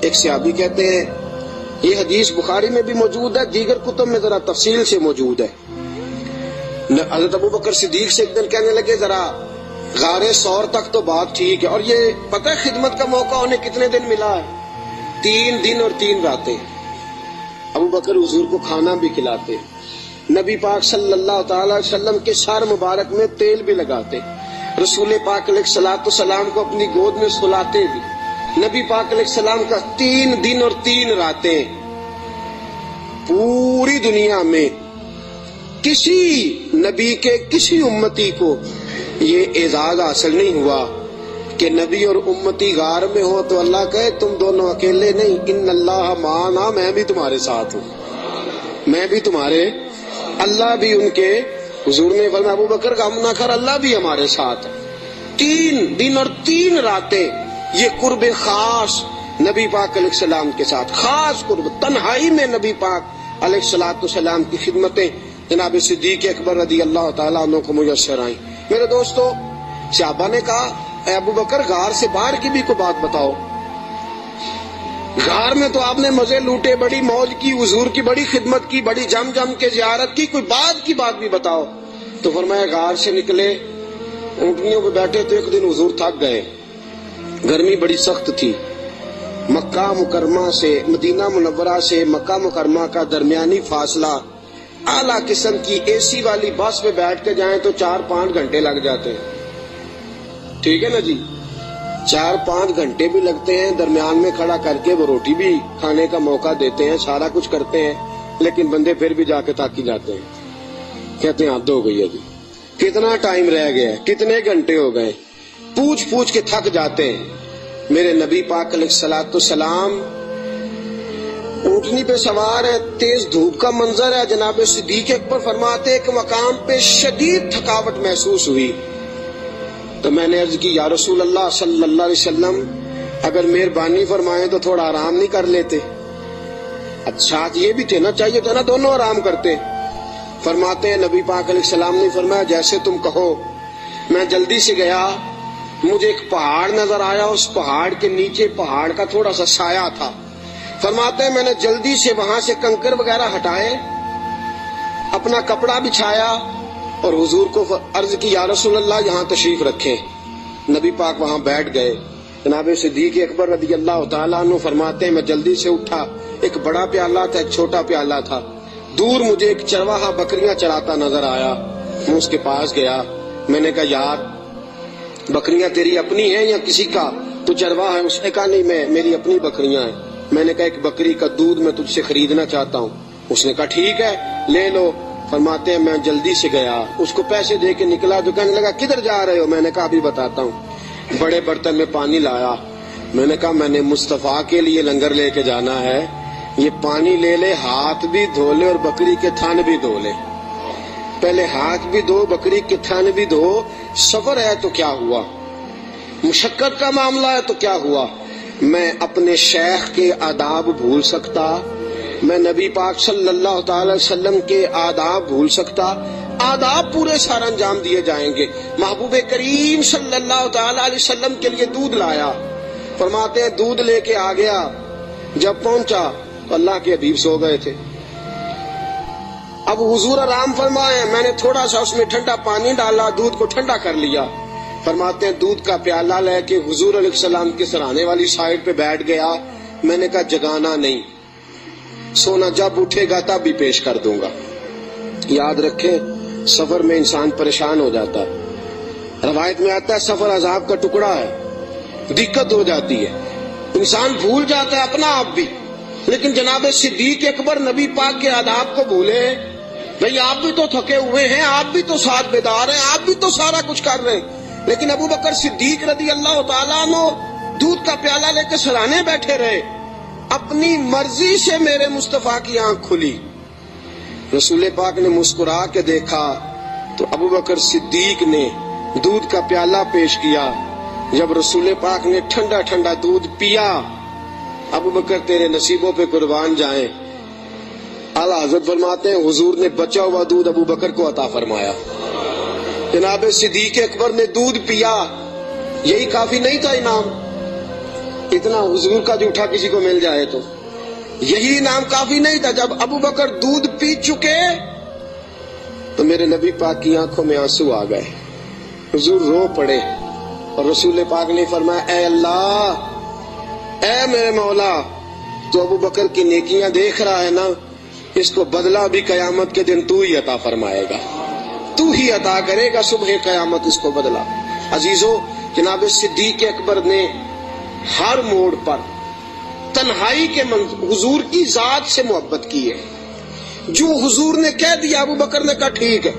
ایک صحابی کہتے ہیں یہ حدیث بخاری میں بھی موجود ہے, دیگر کتب میں ذرا تفصیل سے موجود ہے. حضرت ابو بکر صدیق سے ایک دن کہنے لگے ذرا غار سور تک تو بات ٹھیک ہے, اور یہ پتہ ہے خدمت کا موقع انہیں کتنے دن ملا ہے؟ 3 دن اور 3 راتیں. ابو بکر حضور کو کھانا بھی کھلاتے, نبی پاک صلی اللہ تعالی وسلم کے سر مبارک میں تیل بھی لگاتے, رسول پاک علیہ الصلوۃ والسلام کو اپنی گود میں سلاتے بھی. نبی پاک علیہ السلام کا 3 دن اور 3 راتیں. پوری دنیا میں کسی نبی کے کسی امتی کو یہ اعزاز حاصل نہیں ہوا کہ نبی اور امتی غار میں ہو تو اللہ کہے تم دونوں اکیلے نہیں, ان اللہ معنا, میں بھی تمہارے ساتھ ہوں, میں بھی تمہارے. اللہ بھی ان کے حضور نے فرمایا ابو بکر غم نہ کر, اللہ بھی ہمارے ساتھ. 3 دن اور 3 راتیں یہ قرب خاص نبی پاک علیہ السلام کے ساتھ, خاص قرب تنہائی میں نبی پاک علیہ الصلوۃ والسلام کی خدمتیں جناب صدیق اکبر رضی اللہ تعالیٰ عنہ کو میسر آئیں. میرے دوستو صحابہ نے کہا اے ابو بکر غار سے باہر کی بھی کوئی بات بتاؤ. غار میں تو آپ نے مزے لوٹے, بڑی موج کی, حضور کی بڑی خدمت کی, بڑی جم کے زیارت کی, کوئی بات کی بات بھی بتاؤ. تو فرمایا غار سے نکلے, اونٹنیوں پہ بیٹھے تو ایک دن حضور تھک گئے, گرمی بڑی سخت تھی. مکہ مکرمہ سے مدینہ منورہ سے مکہ مکرمہ کا درمیانی فاصلہ, اعلیٰ قسم کی اے سی والی بس پہ بیٹھ کے جائیں تو 4-5 گھنٹے لگ جاتے ہیں. ٹھیک ہے نا جی, 4-5 گھنٹے بھی لگتے ہیں. درمیان میں کھڑا کر کے وہ روٹی بھی کھانے کا موقع دیتے ہیں, سارا کچھ کرتے ہیں, لیکن بندے پھر بھی جا کے تاکی جاتے ہیں, کہتے ہیں حد ہو گئی ہے جی, کتنا ٹائم رہ گیا ہے, کتنے گھنٹے ہو گئے, پوچھ کے تھک جاتے ہیں. میرے نبی پاک علیہ الصلوۃ والسلام اونٹنی پہ سوار ہے, تیز دھوپ کا منظر ہے. جناب صدیق اکبر فرماتے ایک مقام پہ شدید تھکاوٹ محسوس ہوئی تو میں نے عرض کی یا رسول اللہ صلی اللہ علیہ وسلم اگر مہربانی فرمائیں تو تھوڑا آرام نہیں کر لیتے؟ اچھا یہ بھی تھے نا, چاہیے تھا نا دونوں آرام کرتے. فرماتے ہیں نبی پاک علیہ السلام نے فرمایا جیسے تم کہو. میں جلدی سے گیا, مجھے ایک پہاڑ نظر آیا, اس پہاڑ کے نیچے پہاڑ کا تھوڑا سا سایہ تھا. فرماتے ہیں میں نے جلدی سے وہاں سے کنکر وغیرہ ہٹائے, اپنا کپڑا بچھایا اور حضور کو عرض کی یا رسول اللہ یہاں تشریف رکھیں. نبی پاک وہاں بیٹھ گئے. جناب صدیق اکبر رضی اللہ تعالیٰ عنہ فرماتے ہیں میں جلدی سے اٹھا, ایک بڑا پیالہ تھا ایک چھوٹا پیالہ تھا. دور مجھے ایک چرواہا بکریاں چراتا نظر آیا, میں اس کے پاس گیا. میں نے کہا یار بکریاں تیری اپنی ہیں یا کسی کا؟ تو چرواہا ہے. اس نے کہا نہیں میری اپنی بکریاں ہیں. میں نے کہا ایک بکری کا دودھ میں تجھ سے خریدنا چاہتا ہوں. اس نے کہا ٹھیک ہے لے لو. فرماتے ہیں میں جلدی سے گیا, اس کو پیسے دے کے نکلا. جو کہنے لگا کدھر جا رہے ہو؟ میں نے کہا ابھی بتاتا ہوں. بڑے برتن میں پانی لایا, میں نے کہا میں نے مصطفیٰ کے لیے لنگر لے کے جانا ہے، یہ پانی لے لے، ہاتھ بھی دھو لے اور بکری کے تھن بھی دھو لے۔ پہلے ہاتھ بھی دھو، بکری کے تھن بھی دھو۔ سفر ہے تو کیا ہوا، مشقت کا معاملہ ہے تو کیا ہوا؟ میں اپنے شیخ کے آداب بھول سکتا؟ میں نبی پاک صلی اللہ تعالی وسلم کے آداب بھول سکتا؟ آداب پورے سر انجام دیے جائیں گے۔ محبوب کریم صلی اللہ تعالی علیہ وسلم کے لیے دودھ لایا، فرماتے ہیں دودھ لے کے آ گیا، جب پہنچا تو اللہ کے حبیب سو گئے تھے۔ اب حضور آرام فرمائے، میں نے تھوڑا سا اس میں ٹھنڈا پانی ڈالا، دودھ کو ٹھنڈا کر لیا۔ فرماتے ہیں دودھ کا پیالہ لے کے حضور علیہ السلام کے سرانے والی سائڈ پہ بیٹھ گیا۔ میں نے کہا جگانا نہیں، سونا جب اٹھے گا تب بھی پیش کر دوں گا۔ یاد رکھیں سفر میں انسان پریشان ہو جاتا ہے، روایت میں آتا ہے سفر عذاب کا ٹکڑا ہے، دقت ہو جاتی ہے، انسان بھول جاتا ہے اپنا آپ بھی۔ لیکن جناب صدیق اکبر نبی پاک کے آداب کو بھولے؟ بھئی آپ بھی تو تھکے ہوئے ہیں، آپ بھی تو ساتھ بیدار ہیں، آپ بھی تو سارا کچھ کر رہے ہیں، لیکن ابو بکر صدیق رضی اللہ تعالیٰ عنہ دودھ کا پیالہ لے کے سرانے بیٹھے رہے۔ اپنی مرضی سے میرے مصطفیٰ کی آنکھ کھلی، رسول پاک نے مسکرا کے دیکھا تو ابو بکر صدیق نے دودھ کا پیالہ پیش کیا۔ جب رسول پاک نے ٹھنڈا ٹھنڈا دودھ پیا، ابو بکر تیرے نصیبوں پہ قربان جائیں، اعلیٰ حضرت فرماتے ہیں حضور نے بچا ہوا دودھ ابو بکر کو عطا فرمایا۔ جناب صدیق اکبر نے دودھ پیا، یہی کافی نہیں تھا انعام؟ اتنا حضور کا جھوٹا کسی کو مل جائے تو یہی انعام کافی نہیں تھا؟ جب ابو بکر دودھ پی چکے تو میرے نبی پاک کی آنکھوں میں آنسو آ گئے، حضور رو پڑے، اور رسول پاک نے فرمایا اے اللہ، اے میرے مولا، تو ابو بکر کی نیکیاں دیکھ رہا ہے نا، اس کو بدلہ بھی قیامت کے دن تو ہی عطا فرمائے گا، تو ہی عطا کرے گا صبح قیامت اس کو بدلہ۔ عزیزو، جناب صدیق اکبر نے ہر موڑ پر تنہائی کے حضور کی ذات سے محبت کی ہے۔ جو حضور نے کہہ دیا ابو بکر نے کہا ٹھیک ہے،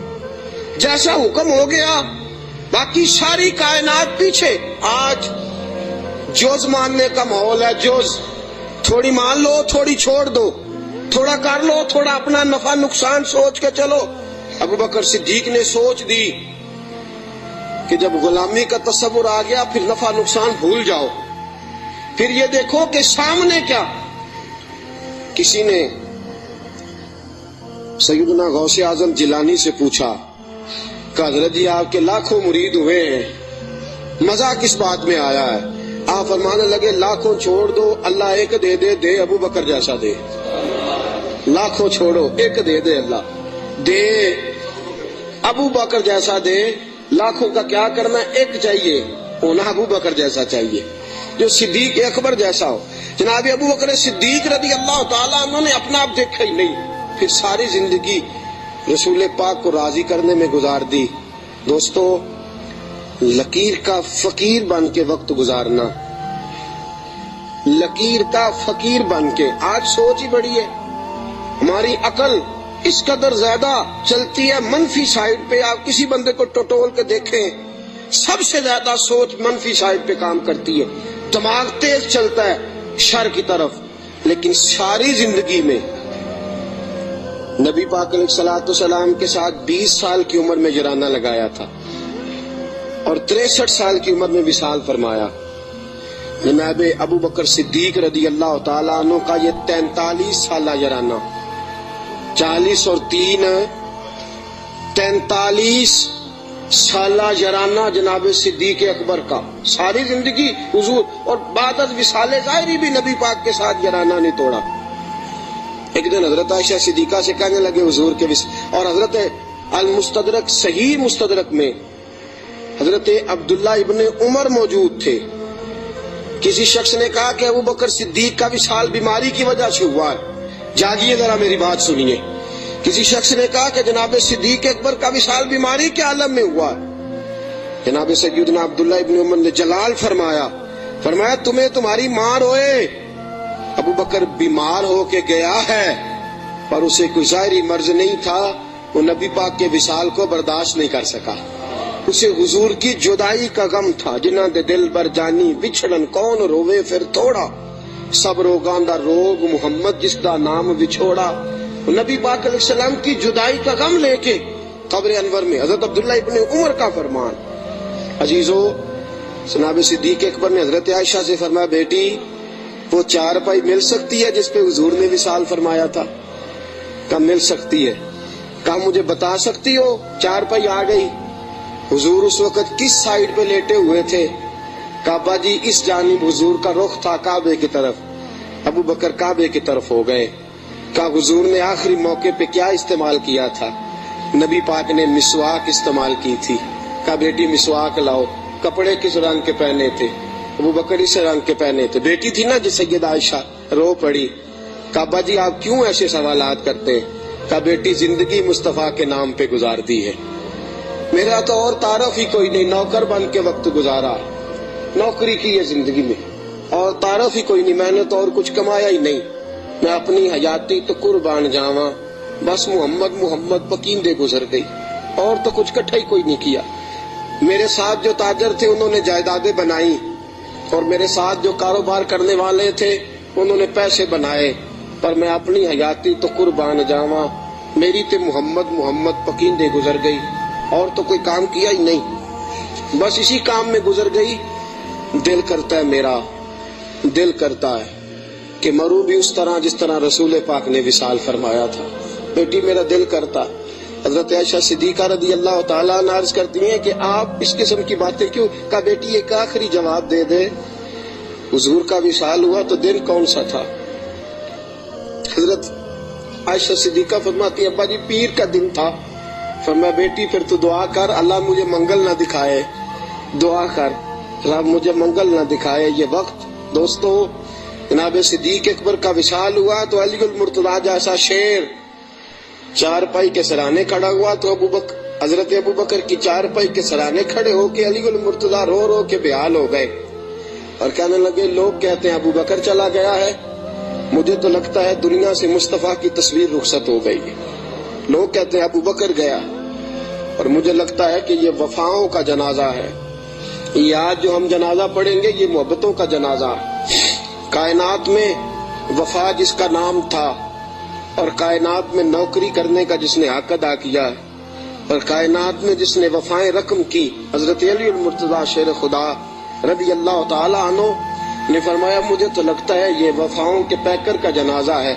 جیسا حکم ہو گیا، باقی ساری کائنات پیچھے۔ آج جوز ماننے کا ماحول ہے، جوز، تھوڑی مان لو تھوڑی چھوڑ دو، تھوڑا کر لو تھوڑا اپنا نفع نقصان سوچ کے چلو۔ ابو بکر صدیق نے سوچ دی کہ جب غلامی کا تصور آ گیا پھر نفع نقصان بھول جاؤ، پھر یہ دیکھو کہ سامنے کیا۔ کسی نے سیدنا غوث اعظم جیلانی سے پوچھا کہ حضرت جی آپ کے لاکھوں مرید ہوئے ہیں، مزہ کس بات میں آیا ہے؟ آپ فرمانے لگے لاکھوں چھوڑ دو، اللہ ایک دے دے، دے ابو بکر جیسا دے۔ لاکھوں چھوڑو، ایک دے دے اللہ، دے ابو بکر جیسا دے۔ لاکھوں کا کیا کرنا، ایک چاہیے، ہونا ابو بکر جیسا چاہیے، جو صدیق اکبر جیسا ہو۔ جناب ابو بکر صدیق رضی اللہ تعالیٰ عنہ نے اپنا آپ دیکھا ہی نہیں، پھر ساری زندگی رسول پاک کو راضی کرنے میں گزار دی۔ دوستو، لکیر کا فقیر بن کے وقت گزارنا، لکیر کا فقیر بن کے، آج سوچ ہی بڑی ہے، ہماری عقل اس قدر زیادہ چلتی ہے منفی سائڈ پہ۔ آپ کسی بندے کو ٹٹول کے دیکھیں، سب سے زیادہ سوچ منفی سائڈ پہ کام کرتی ہے، دماغ تیز چلتا ہے شر کی طرف۔ لیکن ساری زندگی میں نبی پاک علیہ الصلوۃ والسلام کے ساتھ 20 سال کی عمر میں جرانہ لگایا تھا اور 63 سال کی عمر میں وصال فرمایا۔ جناب ابو بکر صدیق رضی اللہ تعالیٰ عنہ کا یہ 43 سالہ جرانہ، 40 اور 3 43 سالہ جرانہ جناب صدیق اکبر کا، ساری زندگی حضور، اور بعد از وصال ظاہری بھی نبی پاک کے ساتھ جرانہ نہیں توڑا۔ ایک دن حضرت عائشہ صدیقہ سے کہنے لگے حضور کے اور حضرت المستدرک صحیح مستدرک میں حضرت عبداللہ ابن عمر موجود تھے۔ کسی شخص نے کہا کہ ابو بکر صدیق کا وصال بیماری کی وجہ سے ہوا ہے، جاگیے ذرا میری بات سنیے۔ کسی شخص نے کہا کہ جناب صدیق اکبر کا وصال بیماری کے عالم میں ہوا ہے۔ جناب سیدنا عبداللہ ابن عمر نے جلال فرمایا تمہیں تمہاری ماں روئے، ابو بکر بیمار ہو کے گیا ہے پر اسے کوئی ظاہری مرض نہیں تھا، وہ نبی پاک کے وصال کو برداشت نہیں کر سکا۔ اسے حضور کی جدائی کا غم تھا، جنہاں دے دل بر جانی بچھڑن کون روے پھر تھوڑا، سب روگاں دا روگ محمد جس دا نام بچھوڑا۔ نبی پاک علیہ السلام کی جدائی کا غم لے کے قبر انور میں حضرت عبداللہ ابن عمر کا فرمان۔ عزیزو، جناب صدیق اکبر نے حضرت عائشہ سے فرمایا، بیٹی وہ چارپائی مل سکتی ہے جس پہ حضور نے وصال فرمایا تھا؟ کہا مل سکتی ہے۔ کہا مجھے بتا سکتی ہو؟ چارپائی آ گئی۔ حضور اس وقت کس سائیڈ پہ لیٹے ہوئے تھے؟ کعبہ جی اس جانب حضور کا رخ تھا کعبے کی طرف، ابو بکر کعبے کی طرف ہو گئے۔ کہا حضور نے آخری موقع پہ کیا استعمال کیا تھا؟ نبی پاک نے مسواک استعمال کی تھی۔ کہا بیٹی مسواک لاؤ۔ کپڑے کس رنگ کے پہنے تھے؟ ابو بکر اس رنگ کے پہنے تھے۔ بیٹی تھی نا جس سیدہ عائشہ، رو پڑی۔ کعبہ جی آپ کیوں ایسے سوالات کرتے ہیں؟ کہا بیٹی زندگی مصطفیٰ کے نام پہ گزار دی ہے، میرا تو اور تعارف ہی کوئی نہیں، نوکر بن کے وقت گزارا، نوکری کی ہے زندگی میں، اور تعارف ہی کوئی نہیں، میں نے تو اور کچھ کمایا ہی نہیں، میں اپنی حیاتی تو قربان جاواں، بس محمد محمد پکیندے گزر گئی، اور تو کچھ کٹھا ہی کوئی نہیں کیا۔ میرے ساتھ جو تاجر تھے انہوں نے جائیدادیں بنائی، اور میرے ساتھ جو کاروبار کرنے والے تھے انہوں نے پیسے بنائے، پر میں اپنی حیاتی تو قربان جاواں، میری تے محمد محمد پکیندے گزر گئی، اور تو کوئی کام کیا ہی نہیں، بس اسی کام میں گزر گئی۔ دل کرتا ہے، میرا دل کرتا ہے کہ مروں بھی اس طرح جس طرح رسول پاک نے وصال فرمایا تھا۔ بیٹی میرا دل کرتا۔ حضرت عائشہ صدیقہ رضی اللہ تعالیٰ عنہا عرض کرتی ہیں کہ آپ اس قسم کی باتیں کیوں؟ کہا بیٹی ایک آخری جواب دے دے، حضور کا وصال ہوا تو دن کون سا تھا؟ حضرت عائشہ صدیقہ فرماتی ہیں ابا جی پیر کا دن تھا۔ فرمایا بیٹی پھر تو دعا کر اللہ مجھے منگل نہ دکھائے، دعا کر اللہ مجھے منگل نہ دکھائے یہ وقت۔ دوستو، جناب صدیق اکبر کا وصال ہوا تو علی المرتضیٰ جیسا شیر چارپائی کے سرانے کھڑا ہوا، تو حضرت ابو بکر کی چارپائی کے سرانے کھڑے ہو کے علی المرتضیٰ رو رو کے بےحال ہو گئے، اور کہنے لگے لوگ کہتے ہیں ابو بکر چلا گیا ہے، مجھے تو لگتا ہے دنیا سے مصطفیٰ کی تصویر رخصت ہو گئی ہے۔ لوگ کہتے ہیں ابو بکر گیا، اور مجھے لگتا ہے کہ یہ وفاؤں کا جنازہ ہے، یہ آج جو ہم جنازہ پڑھیں گے یہ محبتوں کا جنازہ۔ کائنات میں وفا جس کا نام تھا، اور کائنات میں نوکری کرنے کا جس نے حق ادا کیا، اور کائنات میں جس نے وفائیں رقم کی، حضرت علی المرتضیٰ شیر خدا رضی اللہ تعالی عنہ نے فرمایا مجھے تو لگتا ہے یہ وفاؤں کے پیکر کا جنازہ ہے۔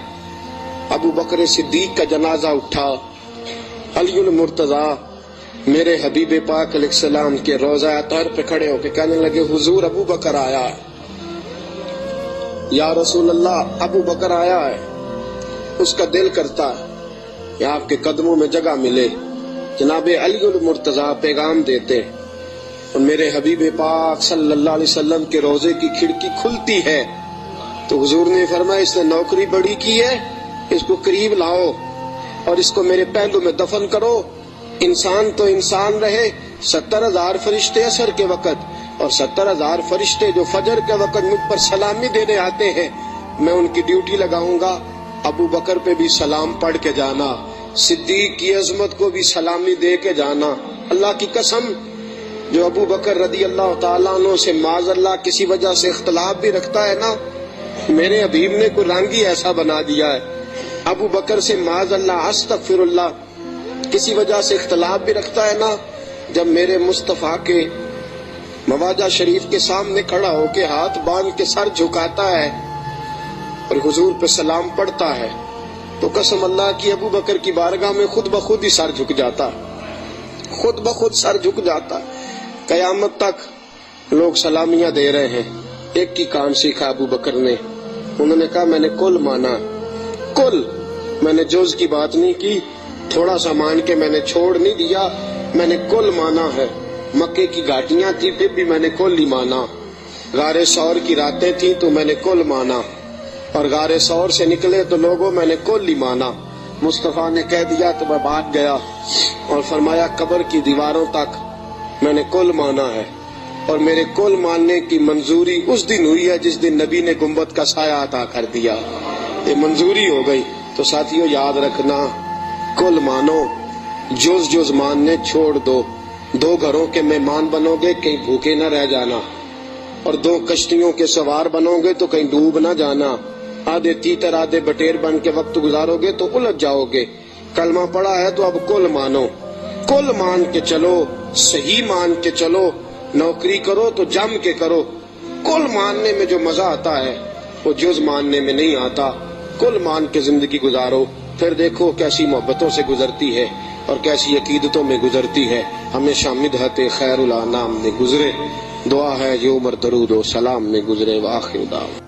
ابو بکر صدیق کا جنازہ اٹھا، علی المرتضیٰ میرے حبیب پاک علیہ السلام کے روضہ اطہر پہ کھڑے ہو کے کہنے لگے حضور ابو بکر آیا ہے، یا رسول اللہ ابو بکر آیا ہے۔ اس کا دل کرتا ہے کہ آپ کے قدموں میں جگہ ملے۔ جناب علی المرتضیٰ پیغام دیتے، اور میرے حبیب پاک صلی اللہ علیہ وسلم کے روضے کی کھڑکی کھلتی ہے تو حضور نے فرمایا اس نے نوکری بڑی کی ہے، اس کو قریب لاؤ اور اس کو میرے پہلو میں دفن کرو۔ انسان تو انسان رہے، 70,000 فرشتے عصر کے وقت اور 70,000 فرشتے جو فجر کے وقت مجھ پر سلامی دینے آتے ہیں، میں ان کی ڈیوٹی لگاؤں گا، ابو بکر پہ بھی سلام پڑھ کے جانا، صدیق کی عظمت کو بھی سلامی دے کے جانا۔ اللہ کی قسم، جو ابو بکر رضی اللہ تعالیٰ عنہ سے معاذ اللہ کسی وجہ سے اختلاف بھی رکھتا ہے نا، میرے حبیب نے کوئی رنگ ہی ایسا بنا دیا ہے۔ ابو بکر سے معاذ اللہ استغفر اللہ کسی وجہ سے اختلاف بھی رکھتا ہے نا، جب میرے مصطفیٰ کے مواجہ شریف کے سامنے کھڑا ہو کے ہاتھ باندھ کے سر جھکاتا ہے اور حضور پہ سلام پڑھتا ہے، تو قسم اللہ کی ابو بکر کی بارگاہ میں خود بخود ہی سر جھک جاتا، خود بخود سر جھک جاتا۔ قیامت تک لوگ سلامیاں دے رہے ہیں۔ ایک کی کام سیکھا ابو بکر نے، انہوں نے کہا میں نے کل مانا، کل، میں نے جز کی بات نہیں کی، تھوڑا سا مان کے میں نے چھوڑ نہیں دیا، میں نے کل مانا ہے۔ مکے کی گھاٹیاں تھی پھر بھی میں نے کل ہی مانا، غار سور کی راتیں تھیں تو میں نے کل مانا، اور غار سور سے نکلے تو لوگوں میں نے کل ہی مانا۔ مصطفیٰ نے کہہ دیا تو میں بھاگ گیا، اور فرمایا قبر کی دیواروں تک میں نے کل مانا ہے، اور میرے کل ماننے کی منظوری اس دن ہوئی ہے جس دن نبی نے گنبد کا سایہ عطا کر دیا، یہ منظوری ہو گئی۔ تو ساتھیوں یاد رکھنا، کل مانو، جز جز ماننے چھوڑ دو۔ دو گھروں کے مہمان بنو گے کہیں بھوکے نہ رہ جانا، اور دو کشتیوں کے سوار بنو گے تو کہیں ڈوب نہ جانا، آدھے تیتر آدھے بٹیر بن کے وقت گزارو گے تو الجھ جاؤ گے۔ کلمہ پڑھا ہے تو اب کل مانو، کل مان کے چلو، صحیح مان کے چلو، نوکری کرو تو جم کے کرو۔ کل ماننے میں جو مزہ آتا ہے وہ جز ماننے میں نہیں آتا۔ کل مان کے زندگی گزارو، پھر دیکھو کیسی محبتوں سے گزرتی ہے اور کیسی عقیدتوں میں گزرتی ہے۔ ہمیشہ مدحت خیر الانام میں گزرے، دعا ہے یہ عمر درود و سلام میں گزرے۔ وآخر دعوانا